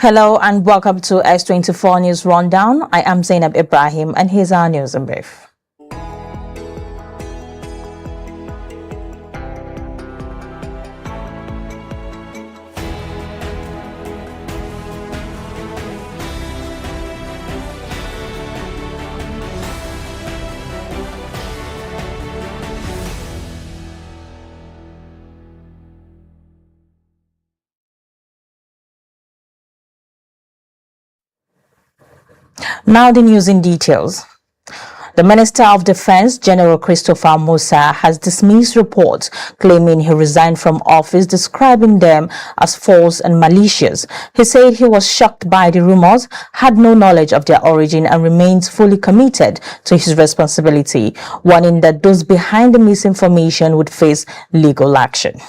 Hello and welcome to S24 News Rundown. I am Zainab Ibrahim and here's our news in brief. Now the news in details. The Minister of Defense, General Christopher Musa, has dismissed reports claiming he resigned from office, describing them as false and malicious. He said he was shocked by the rumors, had no knowledge of their origin, and remains fully committed to his responsibility, warning that those behind the misinformation would face legal action.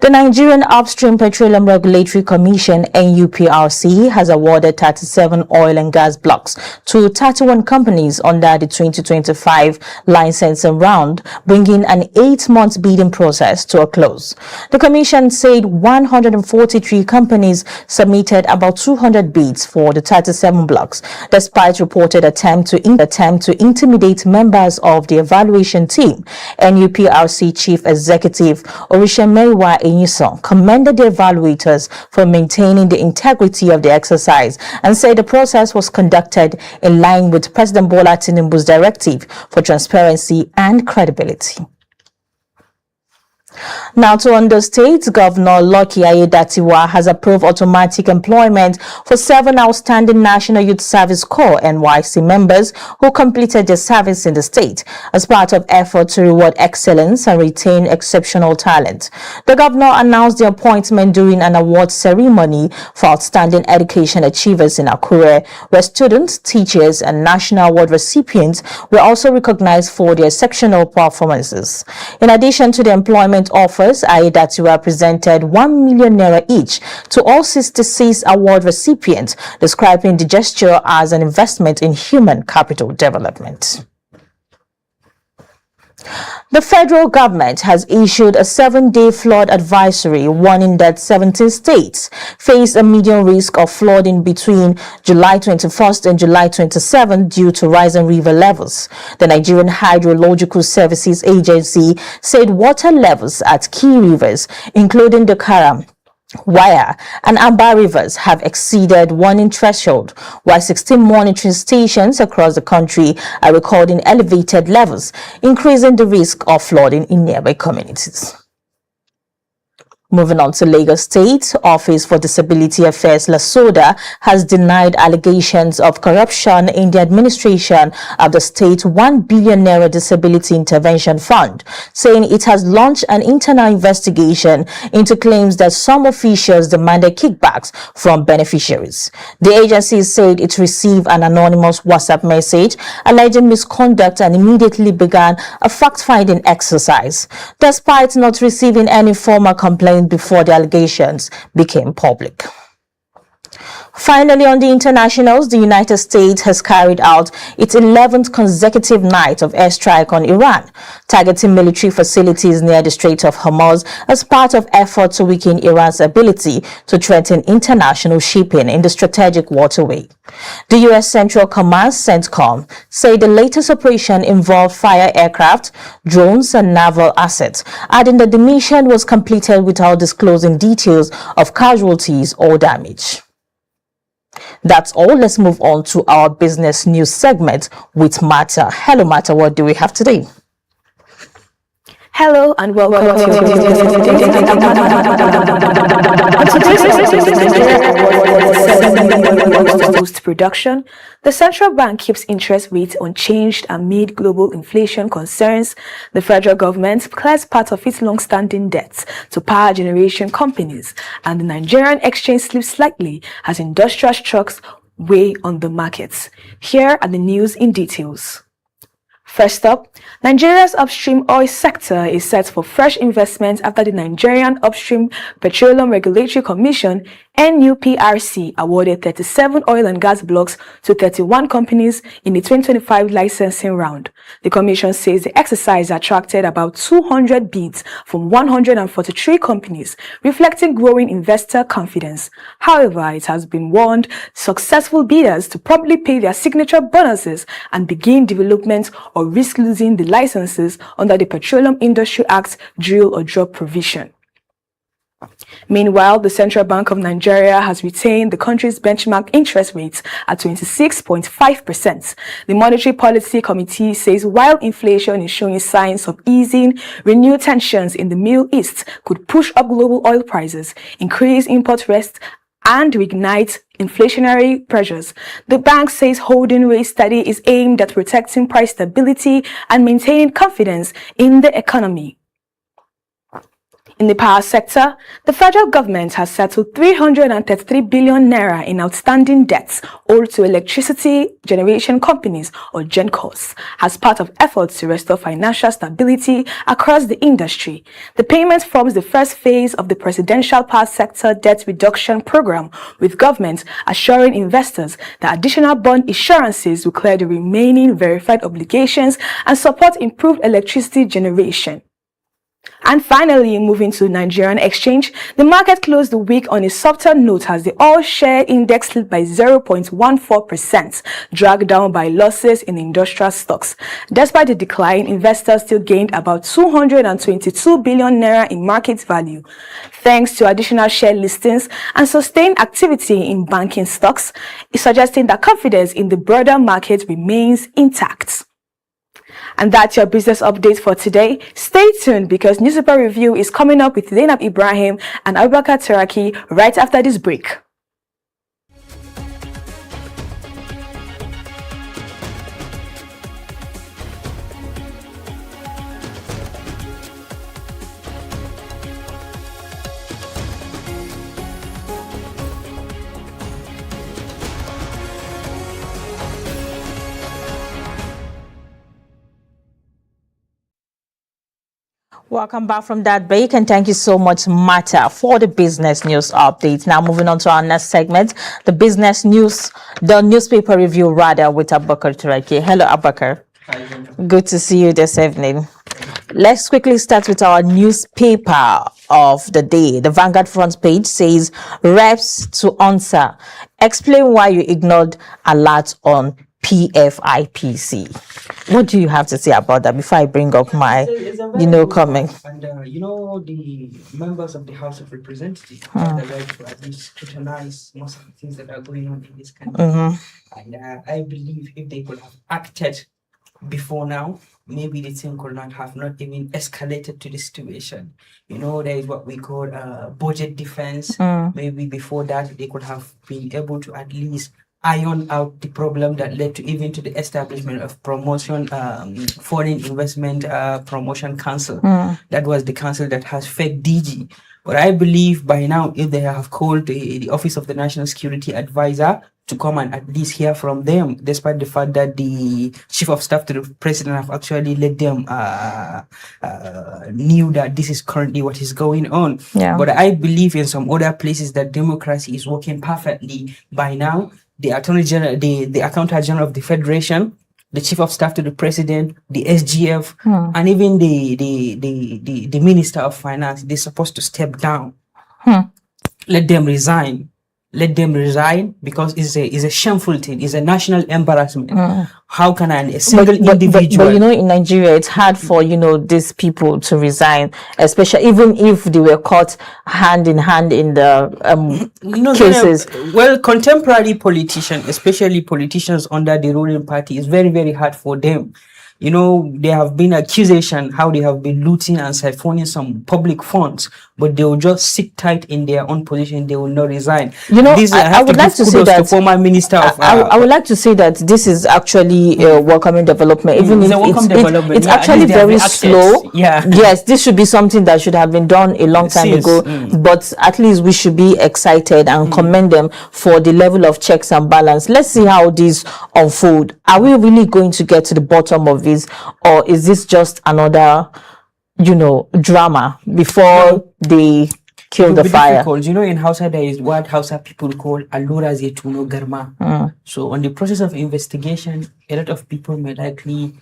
The Nigerian Upstream Petroleum Regulatory Commission (NUPRC) has awarded 37 oil and gas blocks to 31 companies under the 2025 licensing round, bringing an 8-month bidding process to a close. The commission said 143 companies submitted about 200 bids for the 37 blocks, despite reported attempt to intimidate members of the evaluation team. NUPRC Chief Executive Orisha Enyuson commended the evaluators for maintaining the integrity of the exercise and said the process was conducted in line with President Bola Tinubu's directive for transparency and credibility. Now to Ondo State, Governor Lucky Aiyedatiwa has approved automatic employment for 7 outstanding National Youth Service Corps (NYC) members who completed their service in the state as part of effort to reward excellence and retain exceptional talent. The governor announced the appointment during an award ceremony for outstanding education achievers in Akure, where students, teachers, and national award recipients were also recognized for their exceptional performances. In addition to the employment offers, Aiyedatiwa presented 1 million naira each to all 66 award recipients, describing the gesture as an investment in human capital development. The federal government has issued a 7-day flood advisory, warning that 17 states face a medium risk of flooding between July 21st and July 27th due to rising river levels. The Nigerian Hydrological Services Agency said water levels at key rivers, including the Karam, Wire, and Amba rivers have exceeded warning threshold, while 16 monitoring stations across the country are recording elevated levels, increasing the risk of flooding in nearby communities. Moving on to Lagos State, Office for Disability Affairs LASODA has denied allegations of corruption in the administration of the state 1 billion naira disability intervention fund, saying it has launched an internal investigation into claims that some officials demanded kickbacks from beneficiaries. The agency said it received an anonymous WhatsApp message alleging misconduct and immediately began a fact-finding exercise, despite not receiving any formal complaint before the allegations became public. Finally, on the internationals, the United States has carried out its 11th consecutive night of airstrike on Iran, targeting military facilities near the Strait of Hormuz as part of efforts to weaken Iran's ability to threaten international shipping in the strategic waterway. The U.S. Central Command, CENTCOM, said the latest operation involved fire aircraft, drones, and naval assets, adding that the mission was completed without disclosing details of casualties or damage. That's all. Let's move on to our business news segment with Marta. Hello, Marta. What do we have today? Hello and welcome to boost production. The central bank keeps interest rates unchanged amid global inflation concerns. The federal government clears part of its long-standing debts to power generation companies, and the Nigerian exchange slips slightly as industrial stocks weigh on the markets. Here are the news in details. First up, Nigeria's upstream oil sector is set for fresh investment after the Nigerian Upstream Petroleum Regulatory Commission NUPRC awarded 37 oil and gas blocks to 31 companies in the 2025 licensing round. The commission says the exercise attracted about 200 bids from 143 companies, reflecting growing investor confidence. However, it has been warned successful bidders to promptly pay their signature bonuses and begin development or risk losing the licenses under the Petroleum Industry Act drill or drop provision. Meanwhile, the Central Bank of Nigeria has retained the country's benchmark interest rates at 26.5%. The Monetary Policy Committee says while inflation is showing signs of easing, renewed tensions in the Middle East could push up global oil prices, increase import risks, and reignite inflationary pressures. The bank says holding rate steady is aimed at protecting price stability and maintaining confidence in the economy. In the power sector, the federal government has settled 333 billion naira in outstanding debts owed to electricity generation companies or GenCos as part of efforts to restore financial stability across the industry. The payment forms the first phase of the presidential power sector debt reduction program, with government assuring investors that additional bond issuances will clear the remaining verified obligations and support improved electricity generation. And finally, moving to Nigerian exchange, the market closed the week on a softer note as the oil share index slipped by 0.14%, dragged down by losses in industrial stocks. Despite the decline, investors still gained about 222 billion naira in market value, thanks to additional share listings and sustained activity in banking stocks, suggesting that confidence in the broader market remains intact. And that's your business update for today. Stay tuned because Newspaper Review is coming up with Zainab Ibrahim and Abubakar Teraki right after this break. Welcome back from that break, and thank you so much, Marta, for the business news update. Now moving on to our next segment, the business news, the newspaper review rather, with Abubakar Turaki. Hello, Abubakar. Hi. Good to see you this evening. Let's quickly start with our newspaper of the day. The Vanguard front page says, reps to answer. Explain why you ignored alert on PFIPC. What do you have to say about that before I bring up my, comment? And the members of the House of Representatives have the right to at least scrutinize most of the things that are going on in this country. And I believe if they could have acted before now, maybe the thing could not even escalated to the situation. There is what we call budget defense. Maybe before that, they could have been able to at least iron out the problem that led to the establishment of promotion, foreign investment promotion council. That was the council that has fed DG. But I believe by now, if they have called the Office of the National Security Advisor to come and at least hear from them, despite the fact that the Chief of Staff to the President have actually let them knew that this is currently what is going on. Yeah. But I believe in some other places that democracy is working perfectly by now. The Attorney General, the Accountant General of the Federation, the Chief of Staff to the President, the SGF, and even the Minister of Finance, they're supposed to step down. Let them resign. Let them resign, because it's a shameful thing. It's a national embarrassment. How can a single individual? But in Nigeria, it's hard for these people to resign, especially even if they were caught hand in hand in the cases. Well, contemporary politicians, especially politicians under the ruling party, is very, very hard for them. There have been accusations how they have been looting and siphoning some public funds, but they will just sit tight in their own position. They will not resign. I would like to say that former minister of. I would like to say that this is actually a welcoming development, even if it's actually very slow. Yeah. Yes, this should be something that should have been done a long time ago. But at least we should be excited and commend them for the level of checks and balance. Let's see how these unfold. Are we really going to get to the bottom of it? Or is this just another, drama before they kill the fire. Difficult. You know, in Hausa there is what Hausa people call allura zetuno garma. So on the process of investigation, a lot of people may likely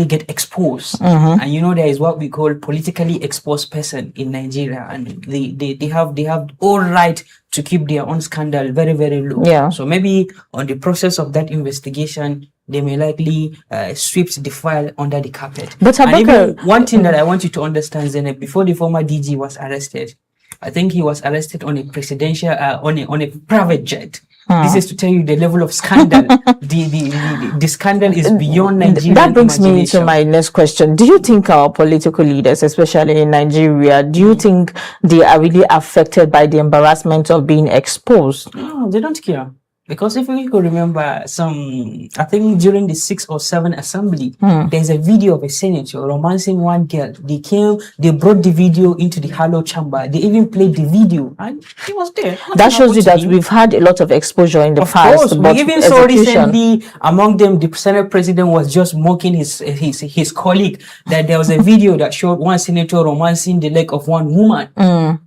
get exposed. And you know, there is what we call politically exposed person in Nigeria, and they have all right to keep their own scandal very, very low. Yeah. So maybe on the process of that investigation, they may likely sweep the file under the carpet. But and even one thing that I want you to understand, Zainab, before the former DG was arrested, I think he was arrested on a presidential on a private jet. This is to tell you the level of scandal. the scandal is beyond Nigeria. That brings me to my next question. Do you think our political leaders, especially in Nigeria, do you think they are really affected by the embarrassment of being exposed? No, they don't care. Because if you could remember I think during the 6 or 7 assembly, there's a video of a senator romancing one girl. They brought the video into the Halo chamber. They even played the video and he was there. That shows you that we've had a lot of exposure in the past. Of course, we even saw recently among them, the Senate president was just mocking his colleague, that there was a video that showed one senator romancing the leg of one woman.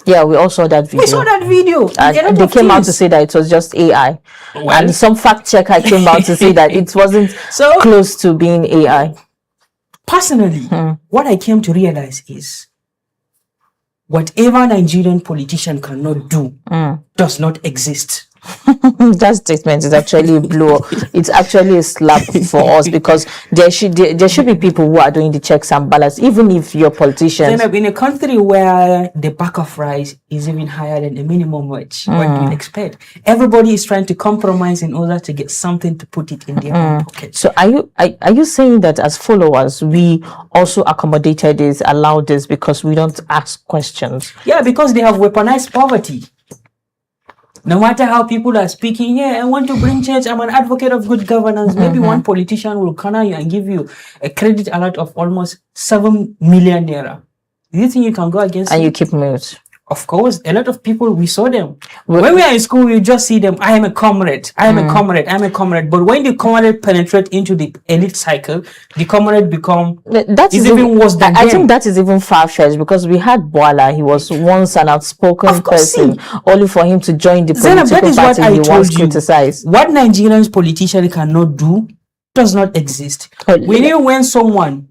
Yeah, we all saw that video. We saw that video. And they came out to say that it was just AI. Well, and some fact checker came out to say that it wasn't so close to being AI. Personally, what I came to realize is whatever Nigerian politician cannot do does not exist. That statement is actually a blow. It's actually a slap for us, because there should be people who are doing the checks and balance, even if you're politicians. In a country where the bag of rice is even higher than the minimum wage, what do you expect? Everybody is trying to compromise in order to get something to put it in their own pocket. So are you saying that as followers we also accommodated this, allowed this, because we don't ask questions? Yeah, because they have weaponized poverty. No matter how people are speaking, I want to bring change, I'm an advocate of good governance. Maybe one politician will corner you and give you a credit alert of almost 7 million naira. Do you think you can go against and you keep mute? Of course, a lot of people, we saw them. When we are in school, we just see them. I am a comrade. I am a comrade. I am a comrade. But when the comrade penetrate into the elite cycle, the comrade become even worse than them. I think that is even far-fetched, because we had Boala. He was once an outspoken person, only for him to join the political party he once criticized. What Nigerians politicians cannot do does not exist. We knew when someone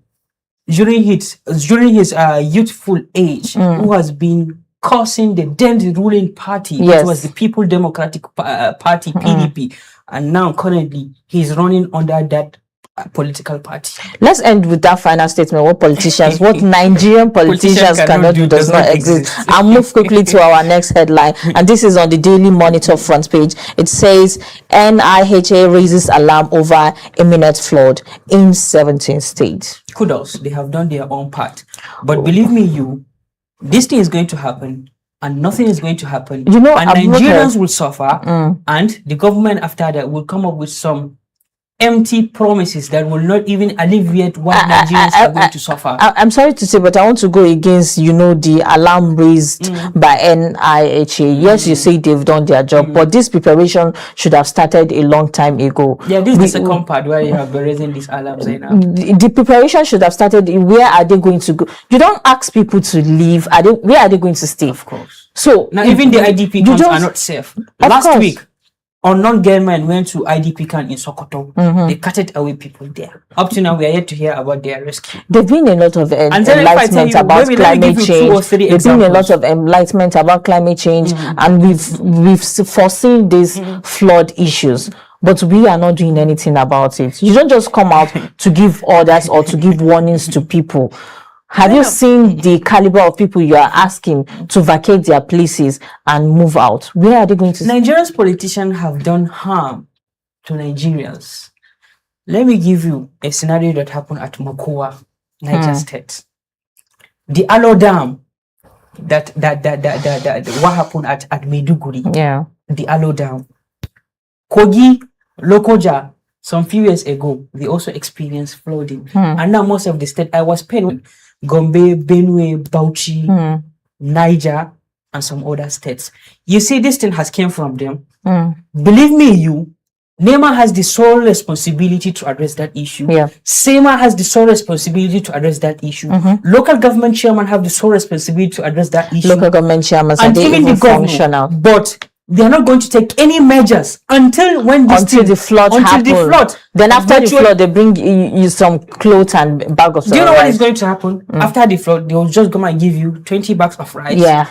during his youthful age who has been causing the then ruling party, which was the People Democratic Party, PDP, and now currently he's running under that political party. Let's end with that final statement. What Nigerian politicians cannot do does not exist. I'll move quickly to our next headline, and this is on the Daily Monitor front page. It says NIHA raises alarm over imminent flood in 17 states. Kudos, they have done their own part. But believe me, this thing is going to happen, and nothing is going to happen. And Nigerians will suffer, and the government after that will come up with some empty promises that will not even alleviate what Nigerians are going to suffer. I'm sorry to say, but I want to go against, the alarm raised by NIHA. Yes, you say they've done their job, but this preparation should have started a long time ago. Yeah, this is the second part where you have been raising these alarms right now. The preparation should have started. Where are they going to go? You don't ask people to leave. Where are they going to stay? Of course. So now even the IDP camps are not safe. Last week, unknown gunmen went to IDP camp in Sokoto. They cutted away people there. Up to now, we are yet to hear about their rescue. There's been a lot of enlightenment about climate change. There's been a lot of enlightenment about climate change, and we've foreseen these flood issues. But we are not doing anything about it. You don't just come out to give orders or to give warnings to people. Have you seen the caliber of people you are asking to vacate their places and move out? Where are they going to? Nigeria's politicians have done harm to Nigerians. Let me give you a scenario that happened at Makowa, Niger State. The Alo Dam, that what happened at Maiduguri. Yeah. The Alo Dam. Kogi, Lokoja, some few years ago, they also experienced flooding. And now most of the state, I was paying Gombe, Benue, Bauchi, Niger, and some other states. You see, this thing has came from them. Believe me, NEMA has the sole responsibility to address that issue. Yeah. SEMA has the sole responsibility to address that issue. Local government chairman have the sole responsibility to address that issue. Local government chairmen and are even the functional. governor. But they are not going to take any measures until the flood happens. Then after the flood, they bring you some clothes and bag of. Do you know what is going to happen after the flood? They will just come and give you 20 bags of rice. Yeah.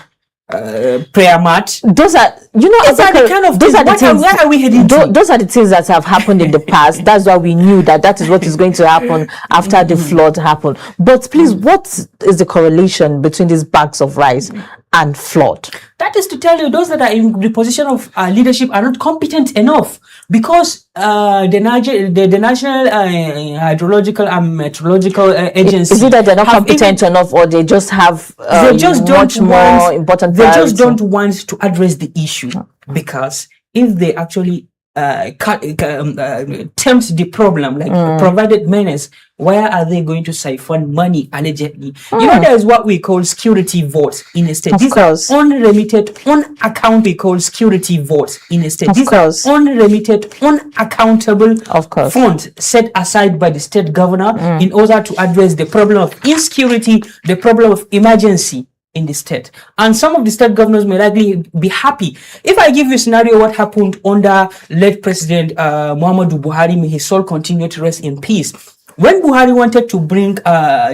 Prayer mat. Those are, you know, those are the kind of things. Where are we heading to? Those are the things that have happened in the past. That's why we knew that is what is going to happen after the flood happened. But please, what is the correlation between these bags of rice and flood? That is to tell you, those that are in the position of leadership are not competent enough, because the National Hydrological and Meteorological Agency. Is it that they're not competent enough, or they just have they just much more important? They just don't want to address the issue, because if they actually tempt the problem, like provided menace, where are they going to siphon money allegedly? You know, there's what we call security votes in a state. These are unremitted, unaccountable. We call security votes in a state. These are unremitted, unaccountable funds set aside by the state governor in order to address the problem of insecurity, the problem of emergency in the state. And some of the state governors may likely be happy. If I give you a scenario what happened under late President Muhammadu Buhari, may his soul continue to rest in peace. When Buhari wanted to bring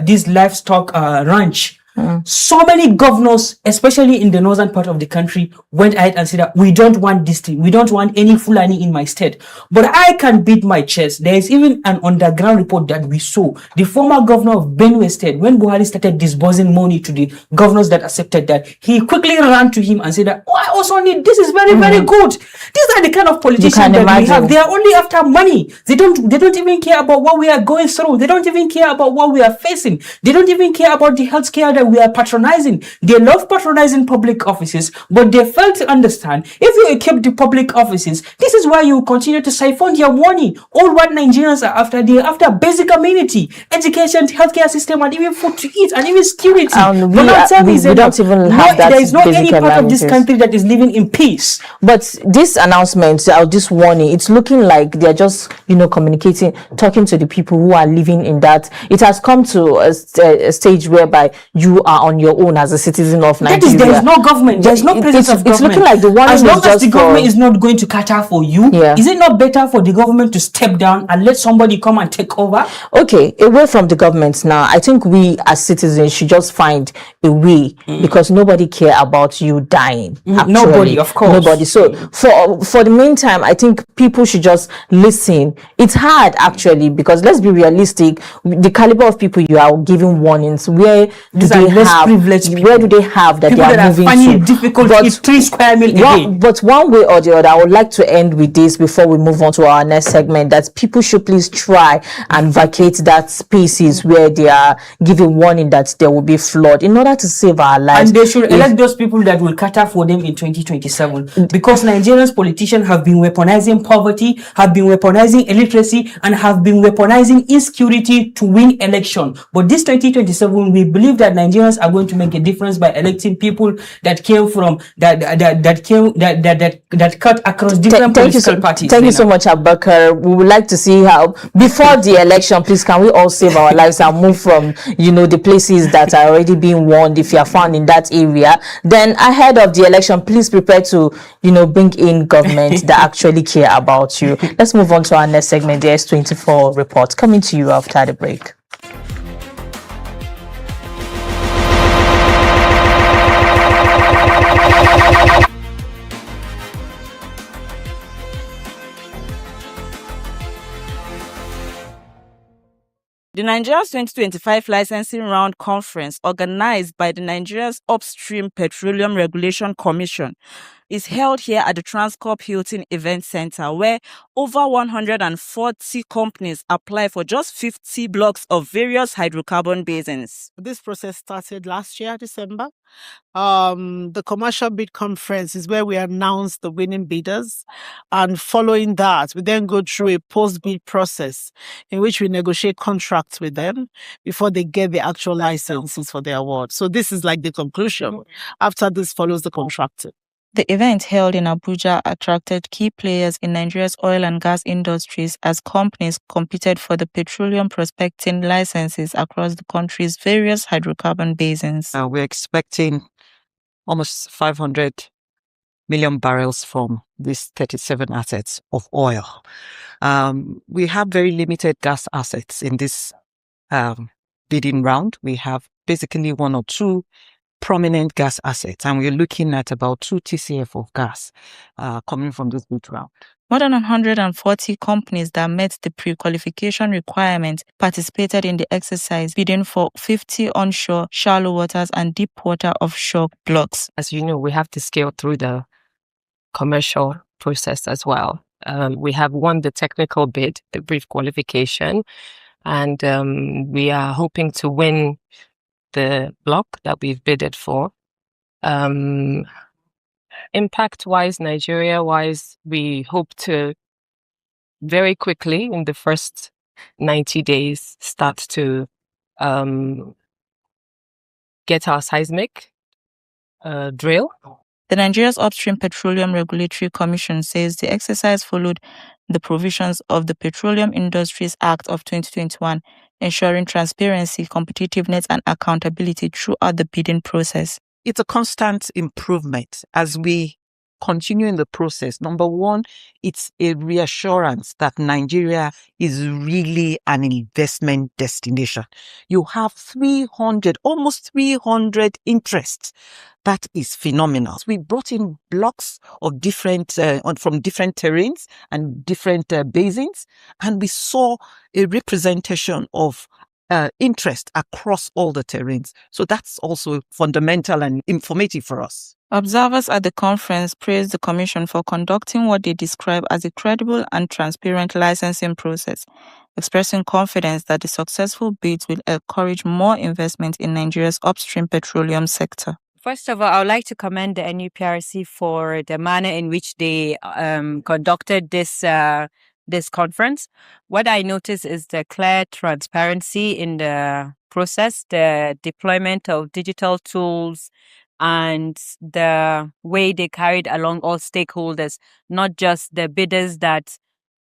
this livestock ranch, so many governors, especially in the northern part of the country, went ahead and said that we don't want this thing. We don't want any Fulani in my state. But I can beat my chest. There is even an underground report that we saw. The former governor of Benue State, when Buhari started disbursing money to the governors that accepted that, he quickly ran to him and said that, oh, I also need, this is very, very good. These are the kind of politicians that we have. They are only after money. They don't even care about what we are going through. They don't even care about what we are facing. They don't even care about the healthcare that we are patronizing. They love patronizing public offices, but they fail to understand, if you keep the public offices, this is why you continue to siphon your money. All what Nigerians are after, they are after basic amenity, education, healthcare system, and even food to eat, and even security. We don't even have that. There is no any part of this country that is living in peace. But this announcement, or this warning, it's looking like they're just, communicating, talking to the people who are living in that. It has come to a stage whereby you are on your own as a citizen of Nigeria. There is no government. There is no presence of government. It's looking like the one as long as the government is not going to cater for you. Is it not better for the government to step down and let somebody come and take over? Okay, away from the government now, I think we as citizens should just find a way, because nobody care about you dying. Nobody, of course. Nobody. So for the meantime, I think people should just listen. It's hard actually, because let's be realistic. The caliber of people you are giving warnings, where do they have that people they are moving finding to? Difficult to eat 3 square meals a day. But one way or the other, I would like to end with this before we move on to our next segment, that people should please try and vacate that spaces where they are giving warning that there will be flood, in order to save our lives. And they should elect those people that will cater for them in 2027, because Nigerians politicians have been weaponizing poverty, have been weaponizing illiteracy, and have been weaponizing insecurity to win election. But this 2027, we believe that Nigerians are going to make a difference by electing people that came from that cut across different political parties. Thank you so much, Abubakar. We would like to see how, before the election, please, can we all save our lives and move from the places that are already being warned, if you are found in that area. Then ahead of the election, please prepare to bring in government that actually care about you. Let's move on to our next segment, the S24 report, coming to you after the break. The Nigeria's 2025 Licensing Round Conference, organized by the Nigeria's Upstream Petroleum Regulation Commission, is held here at the Transcorp Hilton Event Center, where over 140 companies apply for just 50 blocks of various hydrocarbon basins. This process started last year, December. The commercial bid conference is where we announce the winning bidders, and following that, we then go through a post-bid process in which we negotiate contracts with them before they get the actual licenses for the award. So this is like the conclusion. After this follows the contracting. The event held in Abuja attracted key players in Nigeria's oil and gas industries as companies competed for the petroleum prospecting licenses across the country's various hydrocarbon basins. We're expecting almost 500 million barrels from these 37 assets of oil. We have very limited gas assets in this bidding round. We have basically one or two prominent gas assets, and we're looking at about 2 TCF of gas coming from this bid round. More than 140 companies that met the pre-qualification requirements participated in the exercise, bidding for 50 onshore, shallow waters and deep water offshore blocks. As you know, we have to scale through the commercial process as well. We have won the technical bid, the brief qualification, and we are hoping to win the block that we've bidded for. Impact-wise, Nigeria-wise, we hope to very quickly in the first 90 days start to get our seismic drill. The Nigeria's Upstream Petroleum Regulatory Commission says the exercise followed the provisions of the Petroleum Industries Act of 2021, ensuring transparency, competitiveness, and accountability throughout the bidding process. It's a constant improvement as we continue in the process. Number one, it's a reassurance that Nigeria is really an investment destination. You have almost 300 interests. That is phenomenal. We brought in blocks of different, from different terrains and different basins, and we saw a representation of interest across all the terrains. So that's also fundamental and informative for us. Observers at the conference praised the Commission for conducting what they describe as a credible and transparent licensing process, expressing confidence that the successful bids will encourage more investment in Nigeria's upstream petroleum sector. First of all, I would like to commend the NUPRC for the manner in which they conducted this conference. What I noticed is the clear transparency in the process, the deployment of digital tools, and the way they carried along all stakeholders, not just the bidders that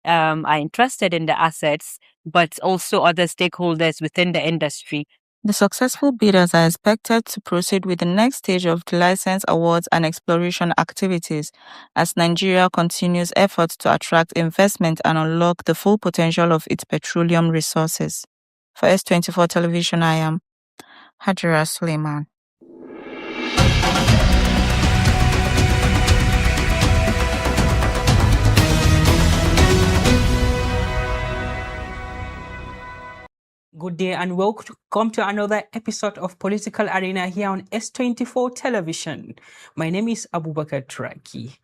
are interested in the assets, but also other stakeholders within the industry. The successful bidders are expected to proceed with the next stage of the license awards and exploration activities as Nigeria continues efforts to attract investment and unlock the full potential of its petroleum resources. For S24 Television, I am Hajira Suleiman. Good day and welcome to another episode of Political Arena here on S24 Television. My name is Abubakar Turaki.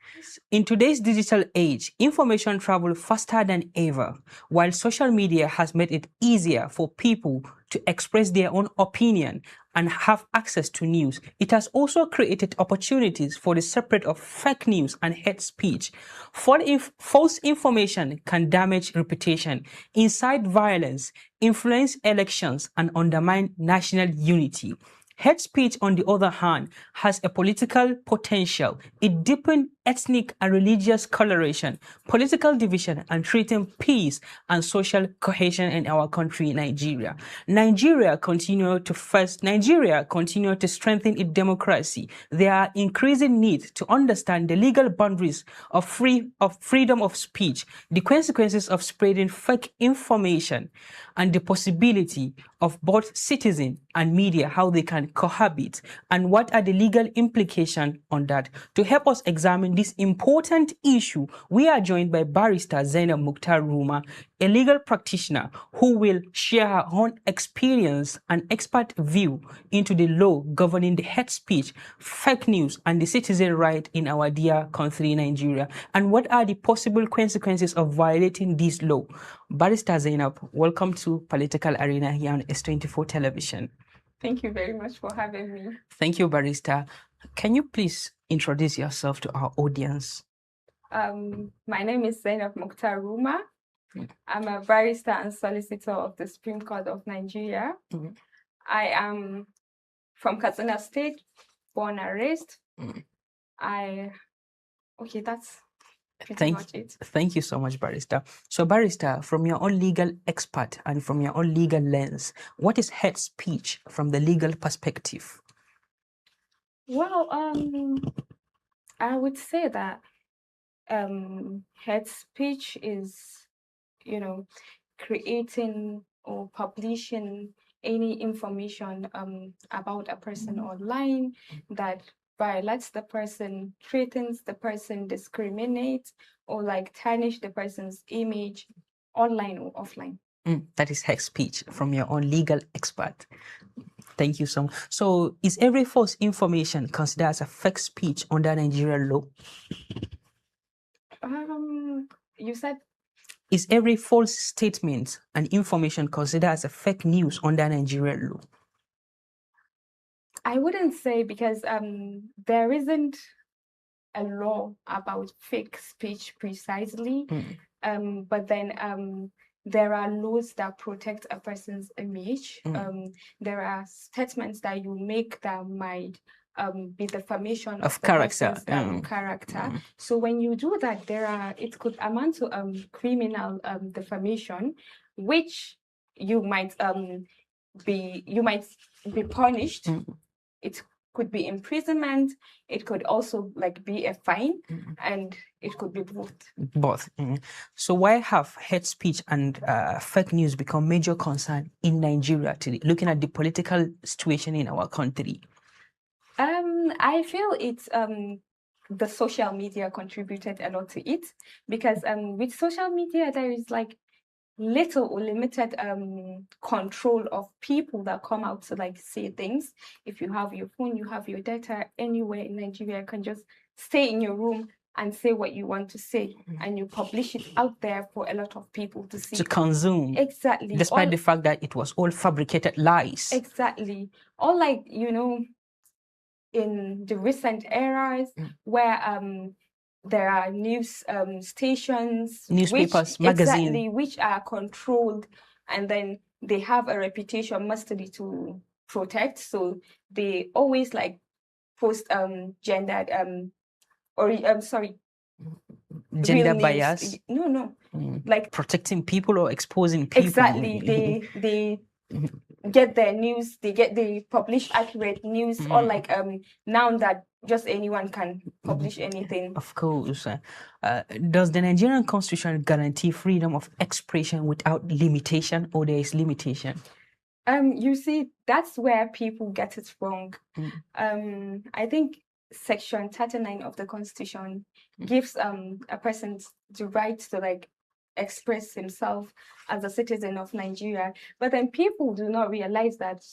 In today's digital age, information travels faster than ever. While social media has made it easier for people to express their own opinion and have access to news, it has also created opportunities for the spread of fake news and hate speech. False information can damage reputation, incite violence, influence elections, and undermine national unity. Hate speech, on the other hand, has a political potential. It deepens ethnic and religious coloration, political division, and threatens peace and social cohesion in our country, Nigeria. Nigeria continue to strengthen its democracy. There are increasing need to understand the legal boundaries of freedom of speech, the consequences of spreading fake information, and the possibility of both citizens and media, how they can cohabit, and what are the legal implications on that. To help us examine this important issue, we are joined by Barrister Zainab Mukhtar Ruma, a legal practitioner who will share her own experience and expert view into the law governing the hate speech, fake news, and the citizen right in our dear country, Nigeria, and what are the possible consequences of violating this law. Barrister Zainab, welcome to Political Arena here on S24 Television. Thank you very much for having me. Thank you, Barrister. Can you please introduce yourself to our audience? My name is Zainab Mukhtar Ruma. I'm a barrister and solicitor of the Supreme Court of Nigeria. I am from Katsina State, born and raised. I Okay, that's pretty Thank, much it. thank you so much, Barrister. So, Barrister, from your own legal expert and from your own legal lens, what is hate speech from the legal perspective? Well, I would say that hate speech is, you know, creating or publishing any information about a person online that violates the person, threatens the person, discriminates, or like tarnish the person's image online or offline. That is hate speech from your own legal expert. Thank you so much. So, is every false information considered as a fake speech under Nigerian law? You said Is every false statement and information considered as a fake news under Nigerian law? I wouldn't say, because there isn't a law about fake speech precisely. But then there are laws that protect a person's image. There are statements that you make that might be defamation of the character. person's character. So when you do that, it could amount to criminal defamation, which you might be punished. It could be imprisonment. It could also like be a fine, and it could be both. Both. So why have hate speech and fake news become major concern in Nigeria today, looking at the political situation in our country? I feel it's the social media contributed a lot to it, because with social media there is like little or limited control of people that come out to like say things. If you have your phone, you have your data, anywhere in Nigeria, you can just stay in your room and say what you want to say, and you publish it out there for a lot of people to see, to consume. Exactly. Despite the fact that it was all fabricated lies. Exactly. Or like, in the recent eras where there are news stations, newspapers, magazines, exactly, which are controlled, and then they have a reputation mostly to protect. So they always like post gendered gender real bias. News. No, like protecting people or exposing people. Exactly. They get their news, they publish accurate news, or like now that just anyone can publish anything. Of course. Does the Nigerian Constitution guarantee freedom of expression without limitation, or there is limitation? You see, that's where people get it wrong. I think Section 39 of the Constitution gives a person the right to like express himself as a citizen of Nigeria, but then people do not realize that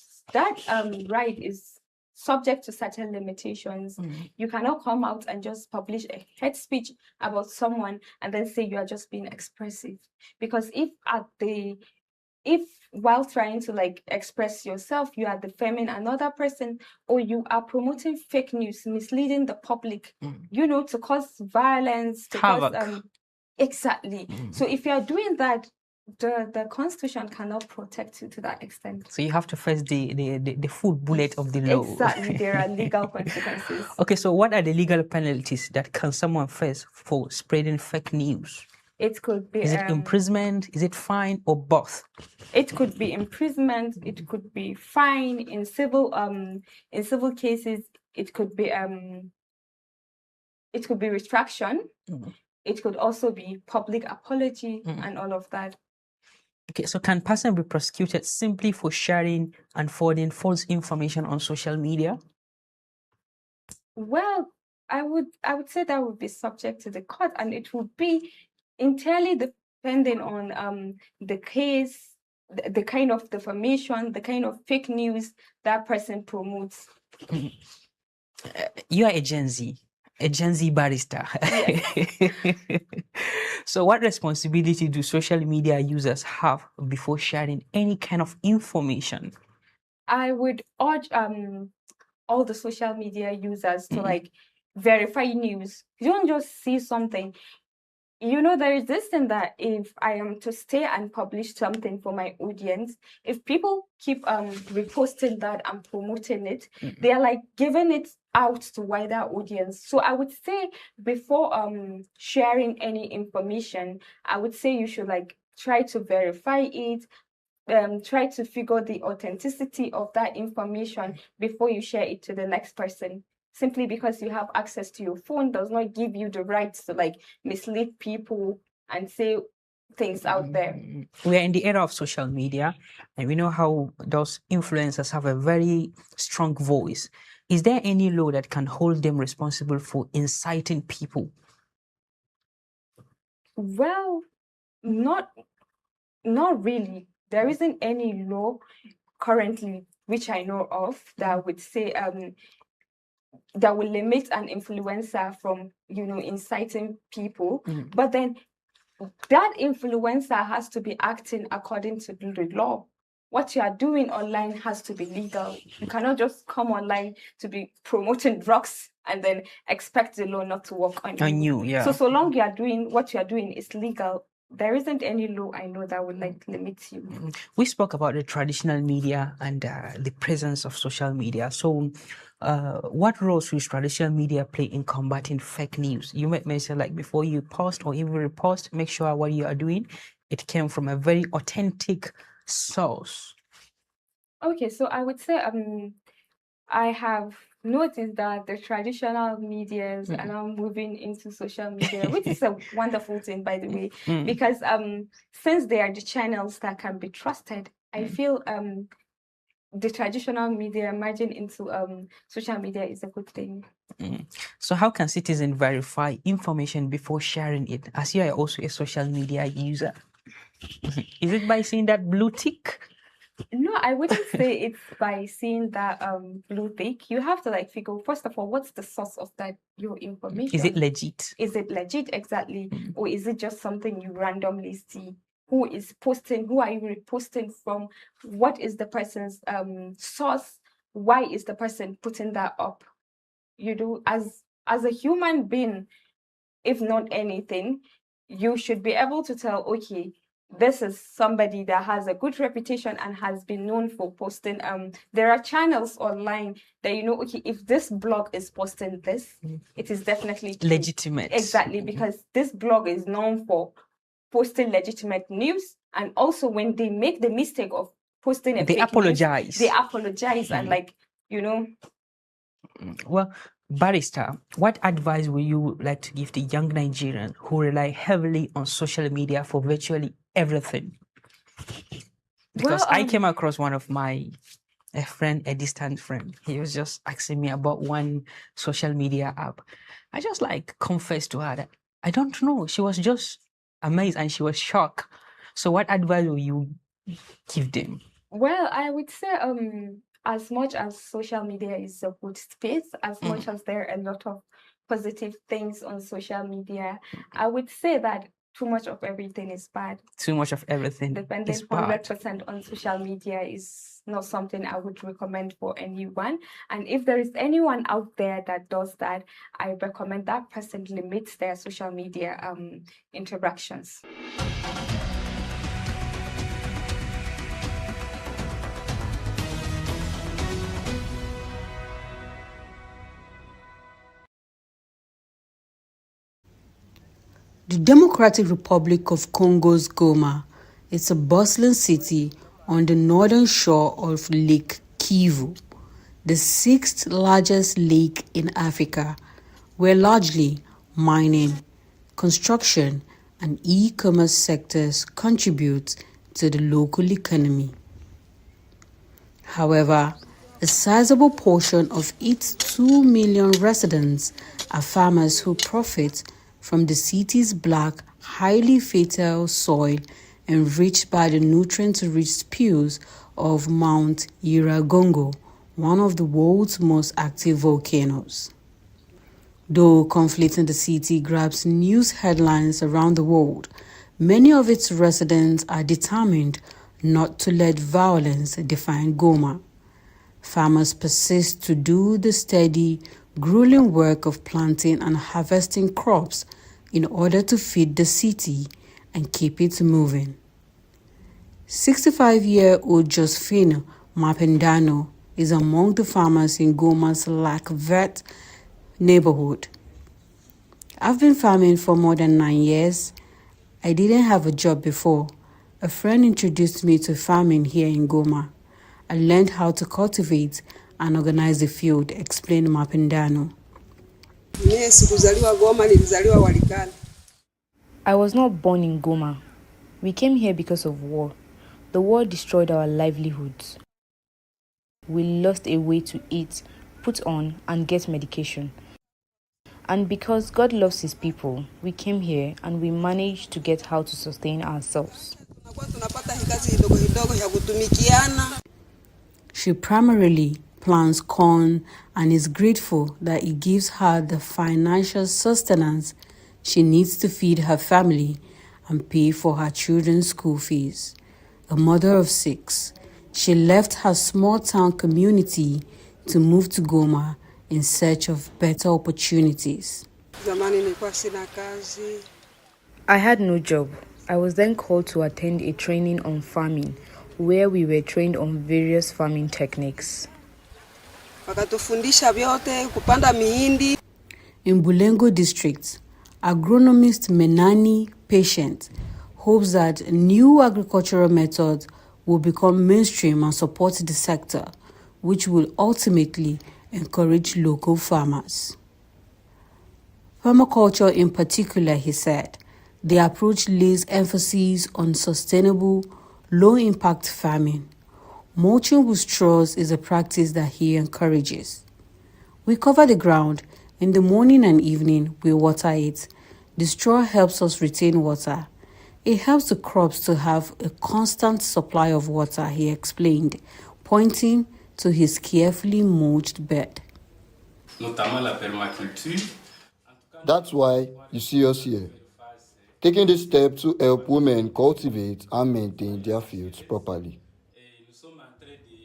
right is subject to certain limitations. You cannot come out and just publish a hate speech about someone and then say you are just being expressive, because if while trying to like express yourself, you are defaming another person, or you are promoting fake news, misleading the public, to cause violence, to Havoc. cause exactly. So if you are doing that, the Constitution cannot protect you to that extent. So you have to face the full bullet of the law. Exactly. There are legal consequences. Okay, so what are the legal penalties that can someone face for spreading fake news? It could be. Is it imprisonment? Is it fine, or both? It could be imprisonment. It could be fine. In civil cases, it could be retraction. It could also be public apology and all of that. Okay, so can person be prosecuted simply for sharing and forwarding false information on social media? Well, I would say that would be subject to the court, and it would be entirely depending on the case, the kind of defamation, the kind of fake news that person promotes. You are a Gen Z barrister. Yes. So what responsibility do social media users have before sharing any kind of information? I would urge all the social media users to like verify news. You don't just see something. There is this thing that if I am to stay and publish something for my audience, if people keep reposting that and promoting it, they are like giving it out to wider audience. So I would say before sharing any information, I would say you should like try to verify it, try to figure the authenticity of that information before you share it to the next person. Simply because you have access to your phone does not give you the right to like mislead people and say things out there. We are in the era of social media, and we know how those influencers have a very strong voice. Is there any law that can hold them responsible for inciting people? Well, not really. There isn't any law currently which I know of that would say that will limit an influencer from inciting people. But then that influencer has to be acting according to the law. What you are doing online has to be legal. You cannot just come online to be promoting drugs and then expect the law not to work on you. Yeah. So long you are doing what you are doing is legal, there isn't any law I know that would like limit you. We spoke about the traditional media and the presence of social media. So what roles will traditional media play in combating fake news? You might mention, like, before you post or even repost, make sure what you are doing, it came from a very authentic source. Okay, so I would say I have noticed that the traditional medias are now moving into social media, which is a wonderful thing, by the way, because since they are the channels that can be trusted, I feel the traditional media merging into social media is a good thing. So how can citizens verify information before sharing it, as you are also a social media user? Is it by seeing that blue tick? No, I wouldn't say it's by seeing that blue tick. You have to like figure, first of all, what's the source of that your information? Is it legit? Is it legit, exactly? Or is it just something you randomly see? Who is posting? Who are you reposting from? What is the person's source? Why is the person putting that up? As a human being, if not anything, you should be able to tell, okay, this is somebody that has a good reputation and has been known for posting. There are channels online that okay, if this blog is posting this, it is definitely true. Legitimate. Exactly, because this blog is known for posting legitimate news, and also when they make the mistake of posting a they fake apologize. News, they apologize and Well, Barrister, what advice would you like to give to young Nigerians who rely heavily on social media for virtually everything? Because I came across one of a distant friend. He was just asking me about one social media app. I just confessed to her that I don't know. She was just amazed and she was shocked. So what advice will you give them? Well, I would say as much as social media is a good space, as much as there are a lot of positive things on social media, I would say that too much of everything is bad. Too much of everything Depending is bad. 100% on social media is not something I would recommend for anyone. And if there is anyone out there that does that, I recommend that person limits their social media interactions. The Democratic Republic of Congo's Goma is a bustling city on the northern shore of Lake Kivu, the sixth largest lake in Africa, where largely mining, construction, and e-commerce sectors contribute to the local economy. However, a sizable portion of its 2 million residents are farmers who profit from the city's black, highly fertile soil enriched by the nutrient-rich spews of Mount Nyiragongo, one of the world's most active volcanoes. Though conflict in the city grabs news headlines around the world, many of its residents are determined not to let violence define Goma. Farmers persist to do the steady, grueling work of planting and harvesting crops in order to feed the city and keep it moving. 65-year-old Josephine Mapendano is among the farmers in Goma's Lakvet neighborhood. I've been farming for more than 9 years. I didn't have a job before. A friend introduced me to farming here in Goma. I learned how to cultivate and organize the field, explained Mapindano. I was not born in Goma. We came here because of war. The war destroyed our livelihoods. We lost a way to eat, put on, and get medication. And because God loves his people, we came here and we managed to get how to sustain ourselves. She primarily plants corn and is grateful that it gives her the financial sustenance she needs to feed her family and pay for her children's school fees. A mother of 6, she left her small town community to move to Goma in search of better opportunities. I had no job. I was then called to attend a training on farming, where we were trained on various farming techniques. In Bulengo district, agronomist Menani Patient hopes that new agricultural methods will become mainstream and support the sector, which will ultimately encourage local farmers. Permaculture in particular, he said, the approach lays emphasis on sustainable, low-impact farming. Mulching with straws is a practice that he encourages. We cover the ground. In the morning and evening, we water it. The straw helps us retain water. It helps the crops to have a constant supply of water, he explained, pointing to his carefully mulched bed. That's why you see us here, taking this step to help women cultivate and maintain their fields properly.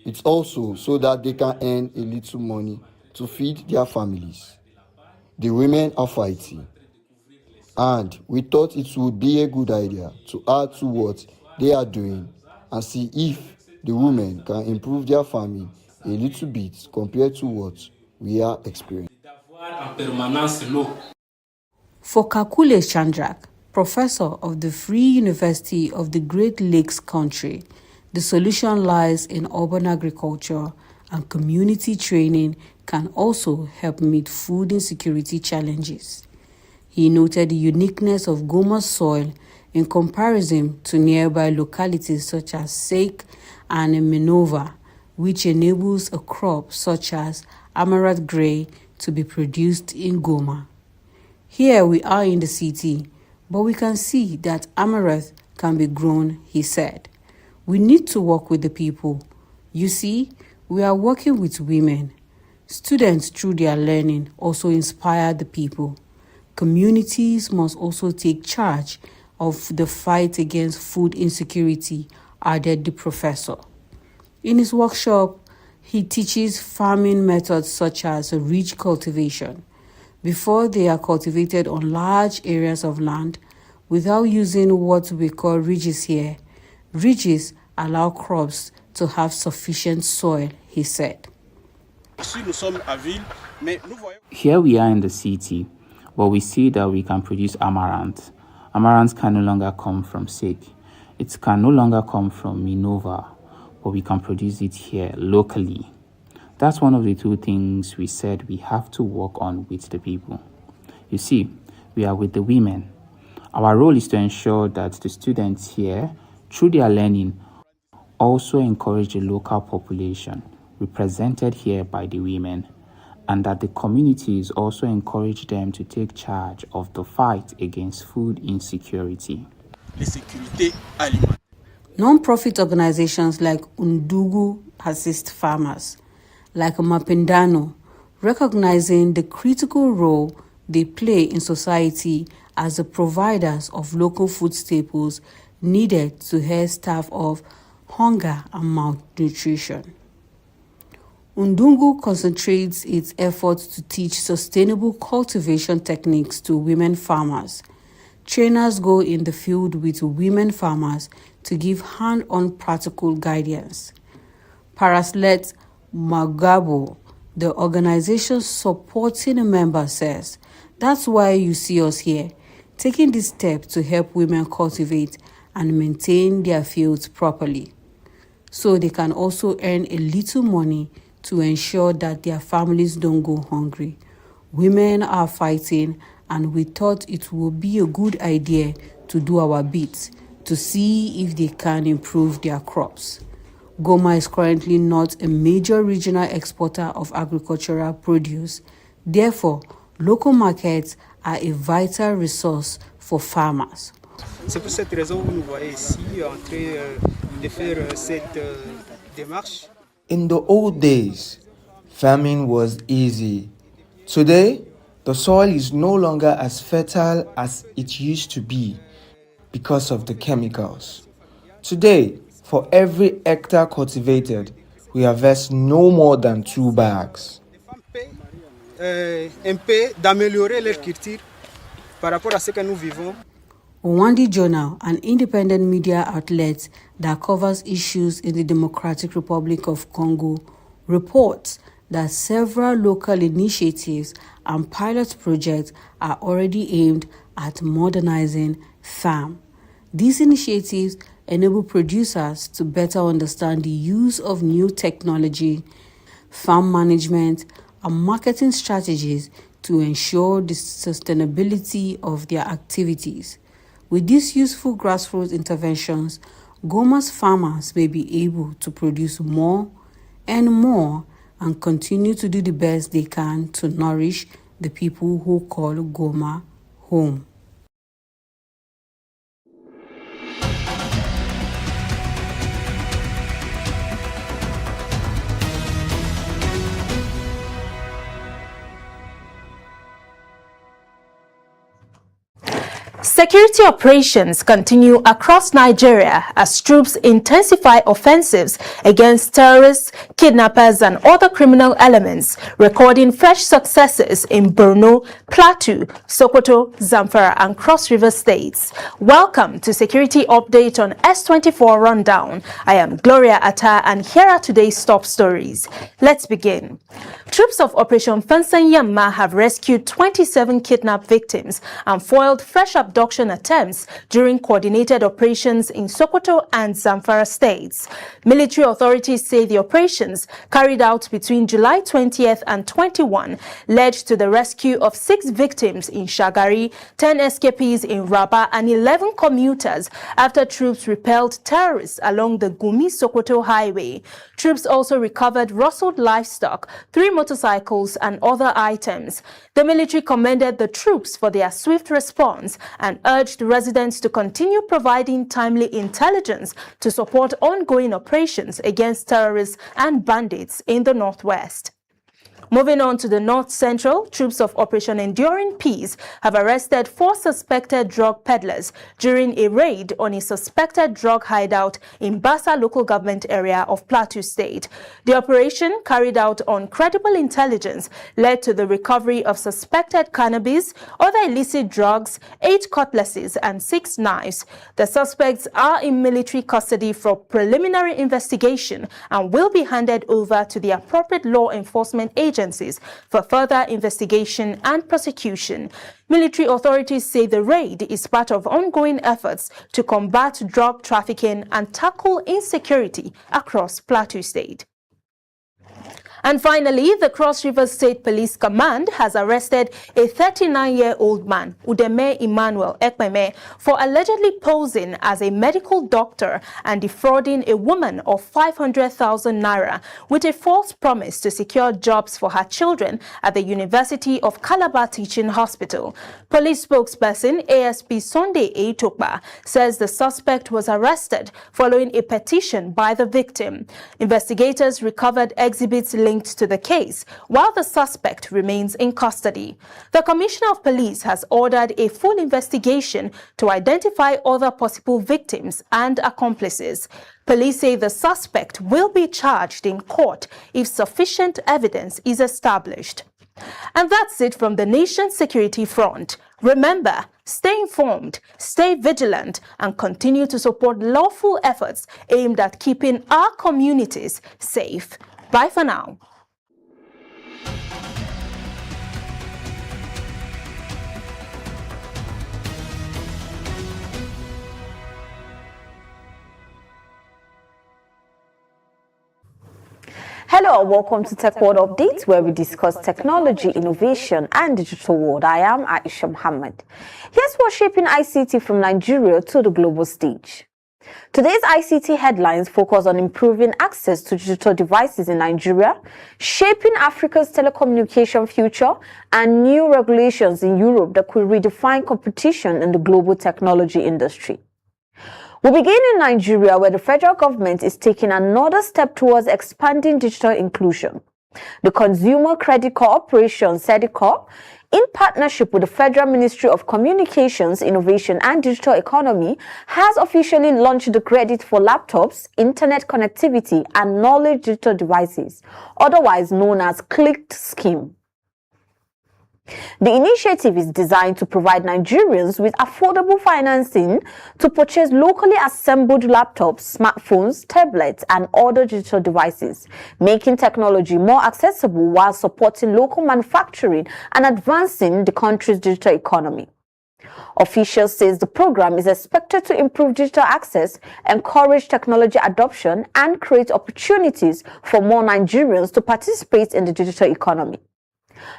It's also so that they can earn a little money to feed their families. The women are fighting, and we thought it would be a good idea to add to what they are doing and see if the women can improve their farming a little bit compared to what we are experiencing. For Kakule Chandrak, professor of the Free University of the Great Lakes country, the solution lies in urban agriculture, and community training can also help meet food insecurity challenges. He noted the uniqueness of Goma's soil in comparison to nearby localities such as Sake and Minova, which enables a crop such as Amaranth Grey to be produced in Goma. Here we are in the city, but we can see that Amaranth can be grown, he said. We need to work with the people. You see, we are working with women. Students, through their learning, also inspire the people. Communities must also take charge of the fight against food insecurity, added the professor. In his workshop, he teaches farming methods such as ridge cultivation. Before they are cultivated on large areas of land, without using what we call ridges here, ridges allow crops to have sufficient soil, he said. Here we are in the city, but we see that we can produce amaranth. Amaranth can no longer come from Sake. It can no longer come from Minova, but we can produce it here locally. That's one of the two things we said we have to work on with the people. You see, we are with the women. Our role is to ensure that the students here, through their learning, also encourage the local population, represented here by the women, and that the communities also encourage them to take charge of the fight against food insecurity. Non-profit organizations like Undugu assist farmers, like Mapindano, recognizing the critical role they play in society as the providers of local food staples needed to head staff of hunger and malnutrition. Undungu concentrates its efforts to teach sustainable cultivation techniques to women farmers. Trainers go in the field with women farmers to give hand-on practical guidance. Paraslet Magabo, the organization supporting a member, says, "That's why you see us here, taking this step to help women cultivate and maintain their fields properly, so they can also earn a little money to ensure that their families don't go hungry. Women are fighting, and we thought it would be a good idea to do our bit to see if they can improve their crops." Goma is currently not a major regional exporter of agricultural produce. Therefore, local markets are a vital resource for farmers. C'est pour cette raison que nous voyons ici en train de faire cette démarche. In the old days, farming was easy. Today, the soil is no longer as fertile as it used to be because of the chemicals. Today, for every hectare cultivated, we harvest no more than 2 bags. Un peu d'améliorer leur culture par rapport à ce que nous vivons. Rwanda Journal, an independent media outlet that covers issues in the Democratic Republic of Congo, reports that several local initiatives and pilot projects are already aimed at modernizing farm. These initiatives enable producers to better understand the use of new technology, farm management, and marketing strategies to ensure the sustainability of their activities. With these useful grassroots interventions, Goma's farmers may be able to produce more and more and continue to do the best they can to nourish the people who call Goma home. Security operations continue across Nigeria as troops intensify offensives against terrorists, kidnappers, and other criminal elements, recording fresh successes in Borno, Plateau, Sokoto, Zamfara, and Cross River states. Welcome to Security Update on S24 Rundown. I am Gloria Atta, and here are today's top stories. Let's begin. Troops of Operation Fansanyama have rescued 27 kidnapped victims and foiled fresh abduction attempts during coordinated operations in Sokoto and Zamfara states. Military authorities say the operations, carried out between July 20th and 21, led to the rescue of 6 victims in Shagari, 10 escapees in Rabba, and 11 commuters after troops repelled terrorists along the Gumi-Sokoto highway. Troops also recovered rustled livestock, 3 motorcycles, and other items. The military commended the troops for their swift response and urged residents to continue providing timely intelligence to support ongoing operations against terrorists and bandits in the Northwest. Moving on to the North Central, troops of Operation Enduring Peace have arrested 4 suspected drug peddlers during a raid on a suspected drug hideout in Bassa local government area of Plateau State. The operation, carried out on credible intelligence, led to the recovery of suspected cannabis, other illicit drugs, 8 cutlasses, and 6 knives. The suspects are in military custody for preliminary investigation and will be handed over to the appropriate law enforcement agencies for further investigation and prosecution. Military authorities say the raid is part of ongoing efforts to combat drug trafficking and tackle insecurity across Plateau State. And finally, the Cross River State Police Command has arrested a 39-year-old man, Udeme Emmanuel Ekpeme, for allegedly posing as a medical doctor and defrauding a woman of 500,000 naira with a false promise to secure jobs for her children at the University of Calabar Teaching Hospital. Police spokesperson ASP Sunday Eitokba says the suspect was arrested following a petition by the victim. Investigators recovered exhibits linked to the case, while the suspect remains in custody. The Commissioner of Police has ordered a full investigation to identify other possible victims and accomplices. Police say the suspect will be charged in court if sufficient evidence is established. And that's it from the nation's security front. Remember, stay informed, stay vigilant, and continue to support lawful efforts aimed at keeping our communities safe. Bye for now. Hello and welcome to Tech World Updates, where we discuss technology, innovation and digital world. I am Aisha Muhammad. Here's what's shaping ICT from Nigeria to the global stage. Today's ICT headlines focus on improving access to digital devices in Nigeria, shaping Africa's telecommunication future, and new regulations in Europe that could redefine competition in the global technology industry. We begin in Nigeria, where the federal government is taking another step towards expanding digital inclusion. The Consumer Credit Corporation, SEDICOR, in partnership with the Federal Ministry of Communications, Innovation and Digital Economy, has officially launched the credit for laptops, internet connectivity and knowledge digital devices, otherwise known as CLICKed scheme. The initiative is designed to provide Nigerians with affordable financing to purchase locally assembled laptops, smartphones, tablets, and other digital devices, making technology more accessible while supporting local manufacturing and advancing the country's digital economy. Officials say the program is expected to improve digital access, encourage technology adoption, and create opportunities for more Nigerians to participate in the digital economy.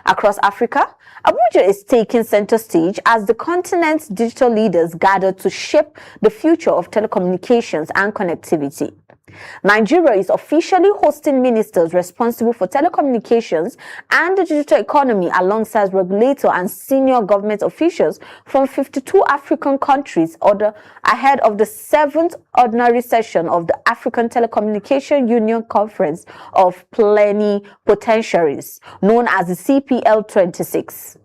Across Africa, Abuja is taking center stage as the continent's digital leaders gather to shape the future of telecommunications and connectivity. Nigeria is officially hosting ministers responsible for telecommunications and the digital economy alongside regulator and senior government officials from 52 African countries ahead of the 7th ordinary session of the African Telecommunication Union Conference of Plenipotentiaries, known as the CPL26.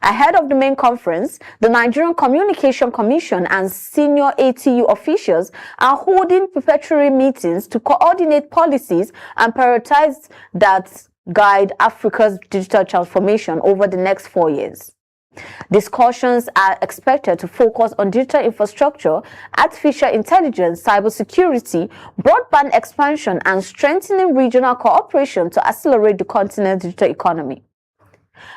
Ahead of the main conference, the Nigerian Communication Commission and senior ATU officials are holding preparatory meetings to coordinate policies and prioritize that guide Africa's digital transformation over the next 4 years. Discussions are expected to focus on digital infrastructure, artificial intelligence, cybersecurity, broadband expansion, and strengthening regional cooperation to accelerate the continent's digital economy.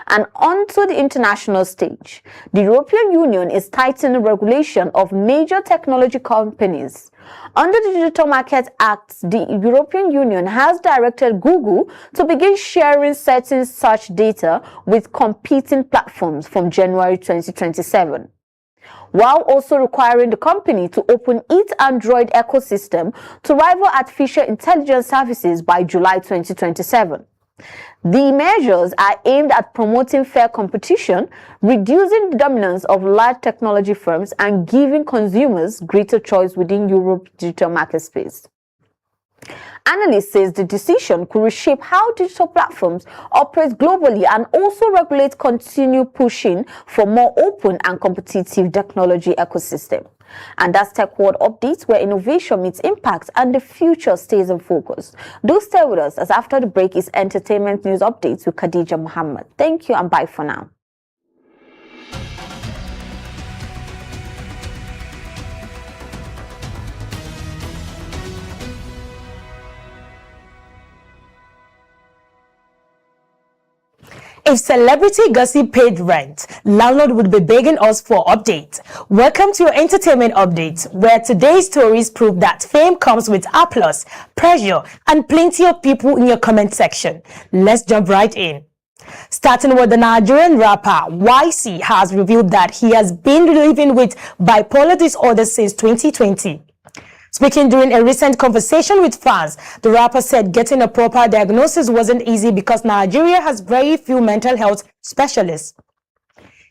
And onto the international stage, the European Union is tightening regulation of major technology companies. Under the Digital Markets Act, the European Union has directed Google to begin sharing certain search data with competing platforms from January 2027, while also requiring the company to open its Android ecosystem to rival artificial intelligence services by July 2027. The measures are aimed at promoting fair competition, reducing the dominance of large technology firms, and giving consumers greater choice within Europe's digital market space. Analysts say the decision could reshape how digital platforms operate globally and also regulate continued pushing for more open and competitive technology ecosystem. And that's Tech World Updates, where innovation meets impact and the future stays in focus. Do stay with us, as after the break is entertainment news updates with Khadija Muhammad. Thank you and bye for now. If celebrity gossip paid rent, landlord would be begging us for update. Welcome to your entertainment update, where today's stories prove that fame comes with applause, pressure, and plenty of people in your comment section. Let's jump right in. Starting with the Nigerian rapper, YC has revealed that he has been living with bipolar disorder since 2020. Speaking during a recent conversation with fans, the rapper said getting a proper diagnosis wasn't easy because Nigeria has very few mental health specialists.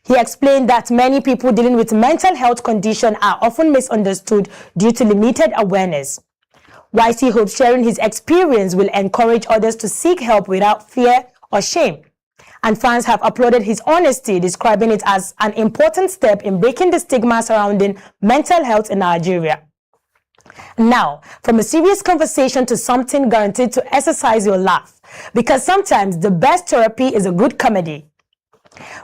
He explained that many people dealing with mental health conditions are often misunderstood due to limited awareness. YC hopes sharing his experience will encourage others to seek help without fear or shame. And fans have applauded his honesty, describing it as an important step in breaking the stigma surrounding mental health in Nigeria. Now, from a serious conversation to something guaranteed to exercise your laugh, because sometimes the best therapy is a good comedy.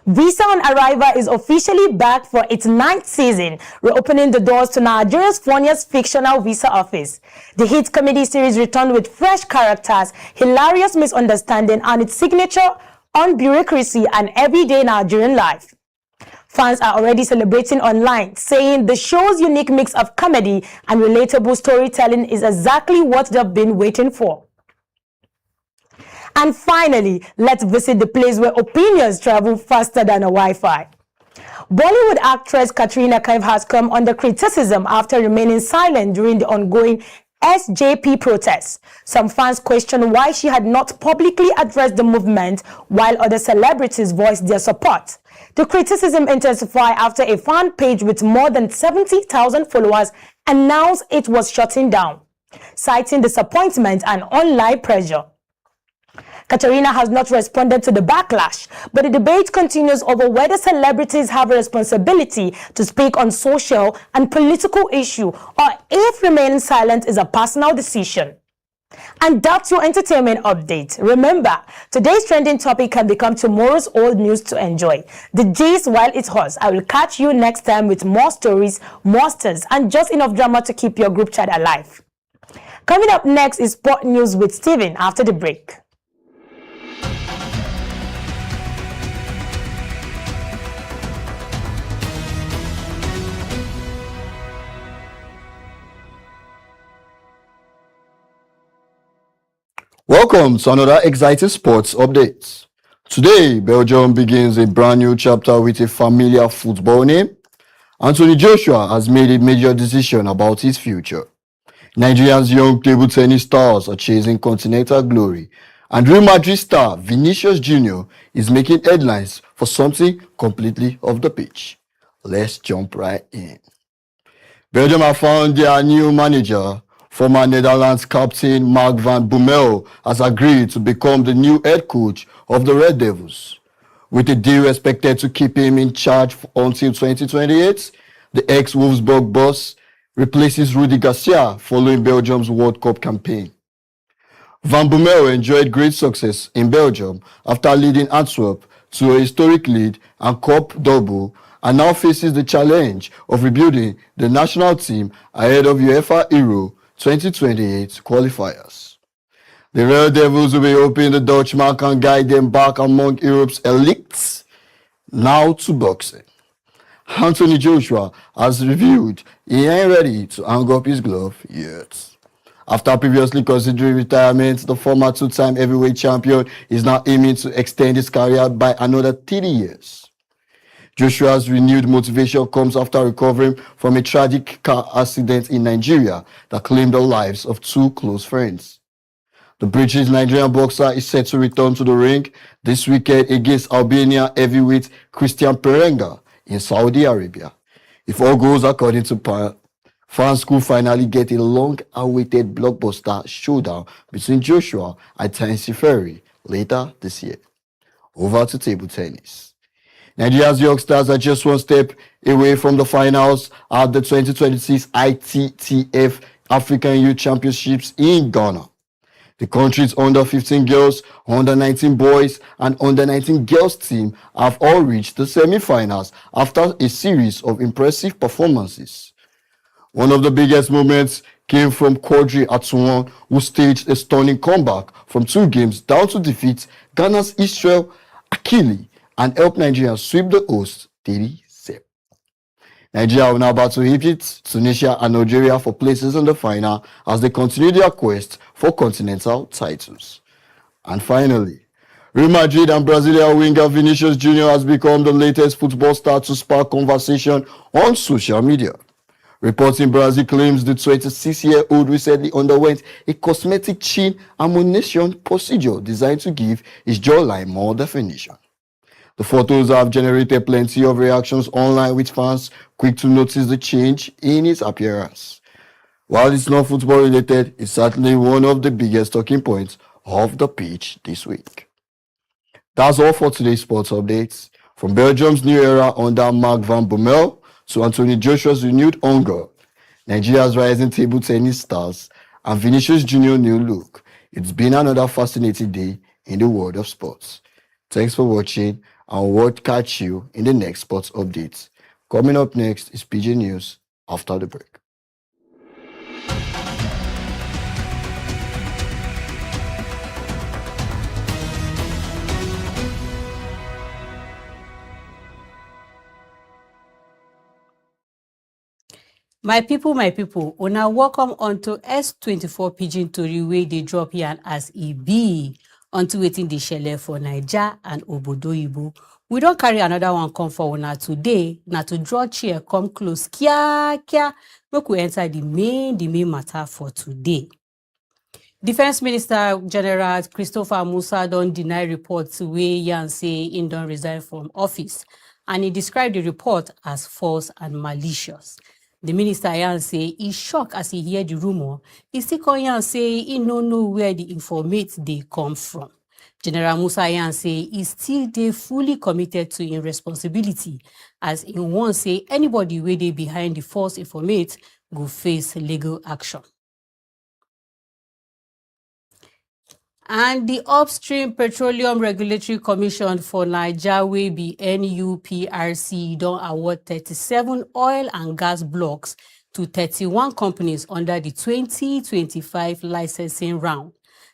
Visa on Arrival is officially back for its 9th season, reopening the doors to Nigeria's funniest fictional visa office. The hit comedy series returned with fresh characters, hilarious misunderstanding, and its signature on bureaucracy and everyday Nigerian life. Fans are already celebrating online, saying the show's unique mix of comedy and relatable storytelling is exactly what they've been waiting for. And finally, let's visit the place where opinions travel faster than a Wi-Fi. Bollywood actress Katrina Kaif has come under criticism after remaining silent during the ongoing SJP protests. Some fans question why she had not publicly addressed the movement, while other celebrities voiced their support. The criticism intensified after a fan page with more than 70,000 followers announced it was shutting down, citing disappointment and online pressure. Katarina has not responded to the backlash, but the debate continues over whether celebrities have a responsibility to speak on social and political issues, or if remaining silent is a personal decision. And that's your entertainment update. Remember, today's trending topic can become tomorrow's old news to enjoy. The gist while it's hot. I will catch you next time with more stories, more stunts, and just enough drama to keep your group chat alive. Coming up next is Sport News with Steven after the break. Welcome to another exciting sports update. Today, Belgium begins a brand new chapter with a familiar football name. Anthony Joshua has made a major decision about his future. Nigeria's young table tennis stars are chasing continental glory, and Real Madrid star Vinicius Jr. is making headlines for something completely off the pitch. Let's jump right in. Belgium have found their new manager. Former Netherlands captain Mark van Bommel has agreed to become the new head coach of the Red Devils. With a deal expected to keep him in charge until 2028, the ex-Wolfsburg boss replaces Rudi Garcia following Belgium's World Cup campaign. Van Bommel enjoyed great success in Belgium after leading Antwerp to a historic lead and cup double, and now faces the challenge of rebuilding the national team ahead of UEFA Euro 2028 qualifiers. The Red Devils will be hoping the Dutchman can guide them back among Europe's elites. Now to boxing. Anthony Joshua has revealed he ain't ready to hang up his glove yet. After previously considering retirement, the former two-time heavyweight champion is now aiming to extend his career by another 30 years. Joshua's renewed motivation comes after recovering from a tragic car accident in Nigeria that claimed the lives of two close friends. The British Nigerian boxer is set to return to the ring this weekend against Albania heavyweight Christian Perenga in Saudi Arabia. If all goes according to plan, fans could finally get a long-awaited blockbuster showdown between Joshua and Tyson Fury later this year. Over to table tennis. Nigeria's youngsters are just one step away from the finals at the 2026 ITTF African Youth Championships in Ghana. The country's under-15 girls, under-19 boys, and under-19 girls team have all reached the semi-finals after a series of impressive performances. One of the biggest moments came from Quadri Atuan, who staged a stunning comeback from 2 games down to defeat Ghana's Israel Akili and help Nigeria sweep the host 37. Nigeria will now battle Egypt, Tunisia, and Algeria for places in the final as they continue their quest for continental titles. And finally, Real Madrid and Brazilian winger Vinicius Jr. has become the latest football star to spark conversation on social media. Reports in Brazil claims the 26-year-old recently underwent a cosmetic chin ammunition procedure designed to give his jawline more definition. The photos have generated plenty of reactions online, with fans quick to notice the change in his appearance. While it's not football related, it's certainly one of the biggest talking points of the pitch this week. That's all for today's sports updates. From Belgium's new era under Mark van Bommel to Anthony Joshua's renewed hunger, Nigeria's rising table tennis stars, and Vinicius Jr.'s new look, it's been another fascinating day in the world of sports. Thanks for watching, and we'll catch you in the next sports update. Coming up next is PG News after the break. My people, una welcome onto S24 Pidgin Tori wey dey drop here as e be unto wetin dey shele for Naija and Obodoyibo. We don carry another one come for una today, na to draw chair come close kia make we enter the main matter for today. Defense Minister General Christopher Musa don deny reports wey yarn say im don resign from office, and he described the report as false and malicious. The minister yarn say he shock as he hear the rumor. He still come yarn say he no know where the informate dey come from. General Musa yarn say he still dey fully committed to im responsibility, as he wan say anybody wey dey behind the false informate go face legal action. And the Upstream Petroleum Regulatory Commission for Naija wey be NUPRC don award 37 oil and gas blocks to 31 companies under the 2025 licensing round.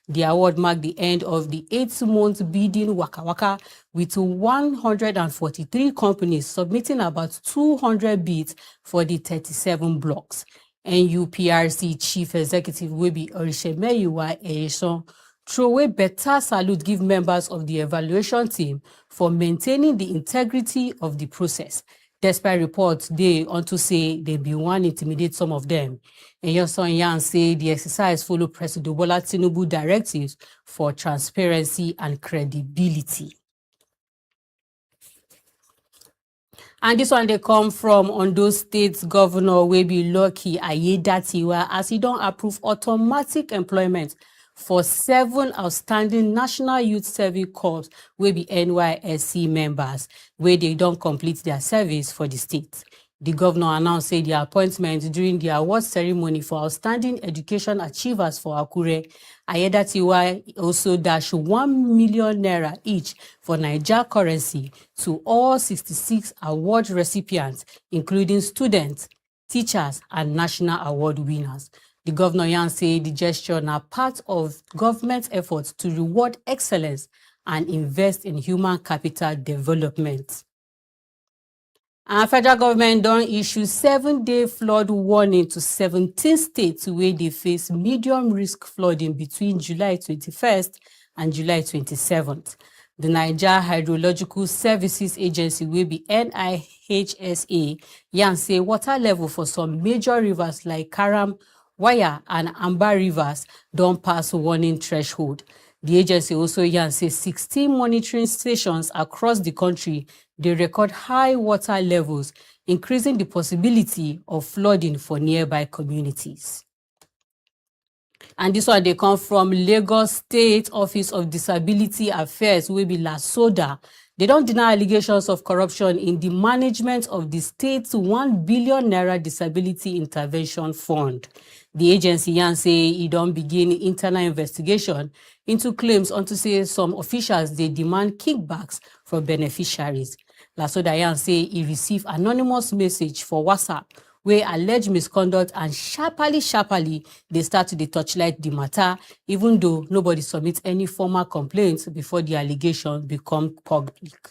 The award marked the end of the 8-month bidding waka with 143 companies submitting about 200 bids for the 37 blocks. NUPRC Chief Executive wey be Orishemeyiwa Eyesan throwaway better salute give members of the evaluation team for maintaining the integrity of the process, despite reports dey unto say they bin wan intimidate some of them. Eyesan yarn say the exercise follow President Bola Tinubu directives for transparency and credibility. And this one they come from Ondo State Governor wey be Lucky Ayedatiwa, as he don approve automatic employment for 7 outstanding National Youth Service Corps wey be NYSC members wey they don complete their service for the state. The governor announced say the appointment during the award ceremony for outstanding education achievers for Akure. Ayedatiwa also dash 1 million naira each for Naija currency to all 66 award recipients, including students, teachers, and national award winners. The governor yarn say the gesture na part of government efforts to reward excellence and invest in human capital development. And federal government don issue 7-day flood warning to 17 states where they face medium risk flooding between July 21st and July 27th. The Niger Hydrological Services Agency will be NIHSA yarn say water level for some major rivers like Karam, Waya, and Amba rivers don't pass warning threshold. The agency also yarn say 16 monitoring stations across the country they record high water levels, increasing the possibility of flooding for nearby communities. And this one they come from Lagos State Office of Disability Affairs, will be LASODA. They don't deny allegations of corruption in the management of the state's 1 billion naira disability intervention fund. The agency yarn say it don't begin internal investigation into claims unto say some officials they demand kickbacks from beneficiaries. LASODA yarn say he received anonymous message for WhatsApp where alleged misconduct and sharply they start to torchlight the matter, even though nobody submits any formal complaints before the allegation become public.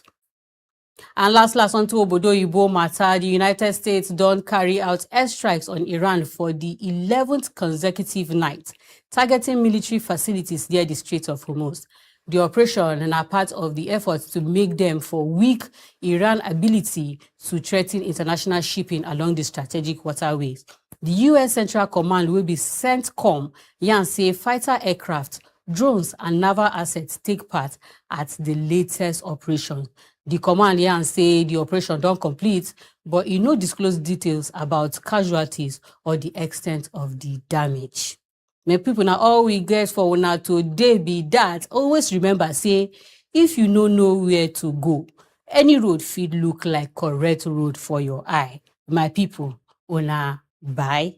And last onto Obodoyibo matter, the United States don't carry out airstrikes on Iran for the 11th consecutive night, targeting military facilities near the Strait of Hormuz. The operation and are part of the efforts to make them for weak Iran ability to threaten international shipping along the strategic waterways. The U.S. Central Command will be CENTCOM, yarn say fighter aircraft, drones, and naval assets take part at the latest operation. The command yarn say the operation don't complete, but it no disclose details about casualties or the extent of the damage. My people, now all we get for una today be that always remember say if you no know where to go, any road fit look like correct road for your eye. My people, una bye.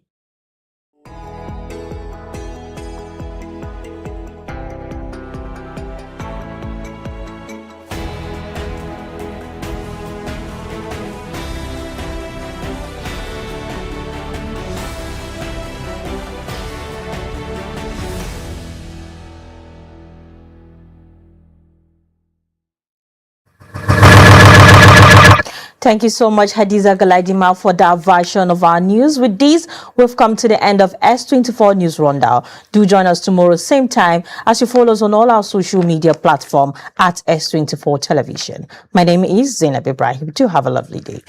Thank you so much, Hadiza Galadima, for that version of our news. With this, we've come to the end of S24 News Rundown. Do join us tomorrow, same time, as you follow us on all our social media platforms at S24 Television. My name is Zainab Ibrahim. Do have a lovely day.